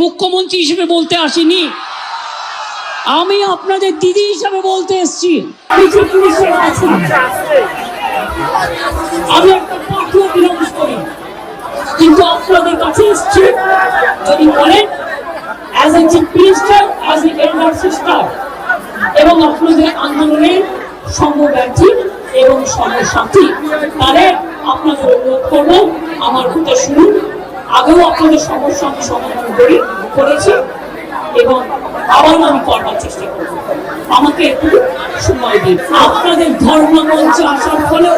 মুখ্যমন্ত্রী হিসেবে বলতে আসিনি, আমি আপনাদের দিদি হিসেবে বলতে এসেছি। আমি একটা পার্টিও বিলং করি, কিন্তু আপনাদের কাছে এসেছি যদি বলেন as a chief minister, as a elder sister, এবং আপনাদের আন্দোলনের সঙ্গব্যাধী এবং সঙ্গসাথী, তাহলে আপনাদের অনুরোধ করবো আমার কথা শুনুন। আগেও আপনাদের সমস্যা আমি সমাধান করেছি এবং আবার আমি করবার চেষ্টা করব। আমাকে একটু সময় দিন। আপনাদের ধর্মমঞ্চে আসার ফলে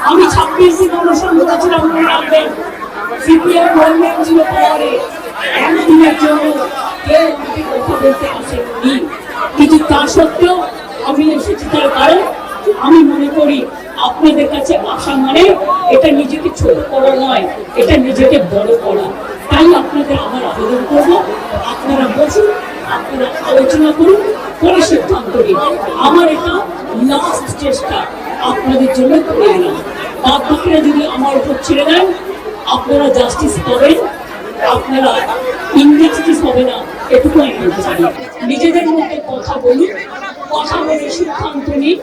আমি 26 দিন অনশন করেছিলাম, মনে রাখবেন। সিপিএম গভর্নমেন্ট ছিল পাওয়ারে, একদিনের জন্য কেউ কথা বলতে আসেনি, কিন্তু তা সত্ত্বেও আমি এসেছি। তার কারণ আমি মনে করি আপনাদের কাছে আসা মানে এটা নিজেকে ছোট করা নয়, এটা নিজেকে বড় করা। তাই আপনাদের আমার আবেদন করবো, আপনারা বসুন, আপনারা আলোচনা করুন, করে সিদ্ধান্ত নিন। আমার এটা লাস্ট চেষ্টা আপনাদের জন্য করে এলাম। বাকিরা যদি আমার উপর ছেড়ে দেন, আপনারা জাস্টিস পাবেন, আপনারা ইনজাস্টিস হবে না, এটুকু আমি বলতে চাই। নিজেদের মধ্যে কথা বলুন, কথা বলে সিদ্ধান্ত নিন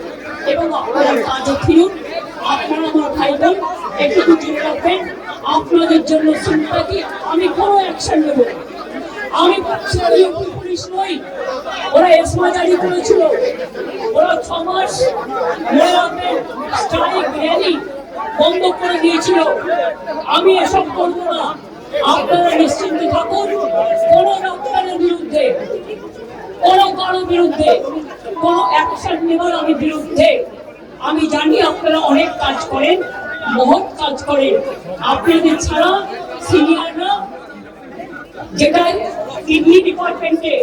এবং আপনারা কাজে ফিরুন। আপনারা আমার ভাই বোন, এটুকু জেনে রাখবেন, আপনাদের জন্য সিম্পাথি, আমি কোনো অ্যাকশন নেব। আমি পুলিশ নই, ওরা এসমা জারি করেছিল, ওরা 6 মাস মনে রাখবেন স্ট্রাইক র্যালি বন্ধ করে দিয়েছিল। আমি এসব করবো না, আপনারা নিশ্চিন্তে থাকুন। কোন ডাক্তারের বিরুদ্ধে, কোন কারো বিরুদ্ধে কোন অ্যাকশন নেবার আমি বিরুদ্ধে। আমি জানি আপনারা অনেক কাজ করেন, মহৎ কাজ করেন। আপনাদের ছাড়া সিনিয়ররা, যেটা কিডনি ডিপার্টমেন্টে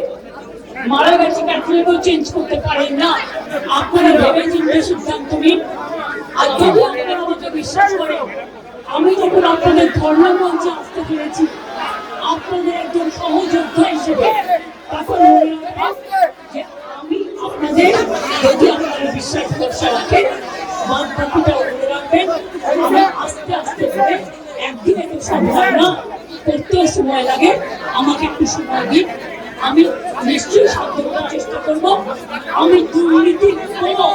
মারা গেছে, ক্যাথলেটও চেঞ্জ করতে পারেন না। আপনারা ভেবে চিন্তে সিদ্ধান্ত নিন। আর যদি আপনারা আমাকে বিশ্বাস করেন, আমি যখন আপনাদের ধর্মের মঞ্চে আসতে পেরেছি আপনাদের একজন সহযোদ্ধা হিসেবে, তখন মনে রাখবেন যে আমি আপনাদের, যদি আপনারা বিশ্বাস ভরসা রাখেন, বাদ বাকিটাও মনে রাখবেন। আমি আস্তে আস্তে করে, একদিনে তো সম্ভব না, করতেও সময় লাগে, আমাকে একটু সময় দিন। আমি নিশ্চয়ই সাধ্য করার চেষ্টা করবো। আমি দুর্নীতির কোনো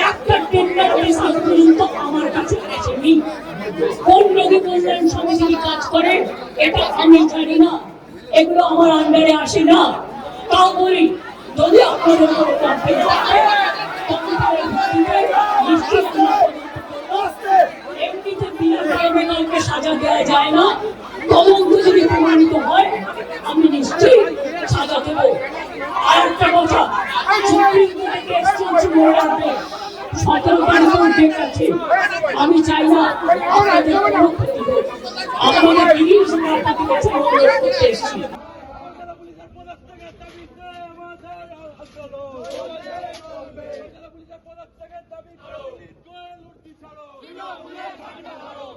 একটা টেন্ডার পর্যন্ত আমার কাছে আসেনি। কোন রোগী কল্যাণ সমিতি কাজ করে এটা আমি জানি না, এগুলো আমার আন্ডারে আসে না। তাও বলি, যদি আপনাদের কোনো কমপ্লেন থাকে, এমনিতে বিনা ট্রাইব্যুনালকে সাজা দেওয়া যায় না। তদন্ত যদি প্রমাণিত হয়, আমি নিশ্চয়ই সাজা দেব। আর একটা কথা, সুপ্রিম কোর্টে কেস চলছে, মনে রাখবেন 17 তারিখেও ডেট আছে। আমি চাই না আপনাদের কোনো ক্ষতি হোক। আপনাদের জিনিস আপনাদের কাছে অনুরোধ করতে এসেছি। ছাড়ো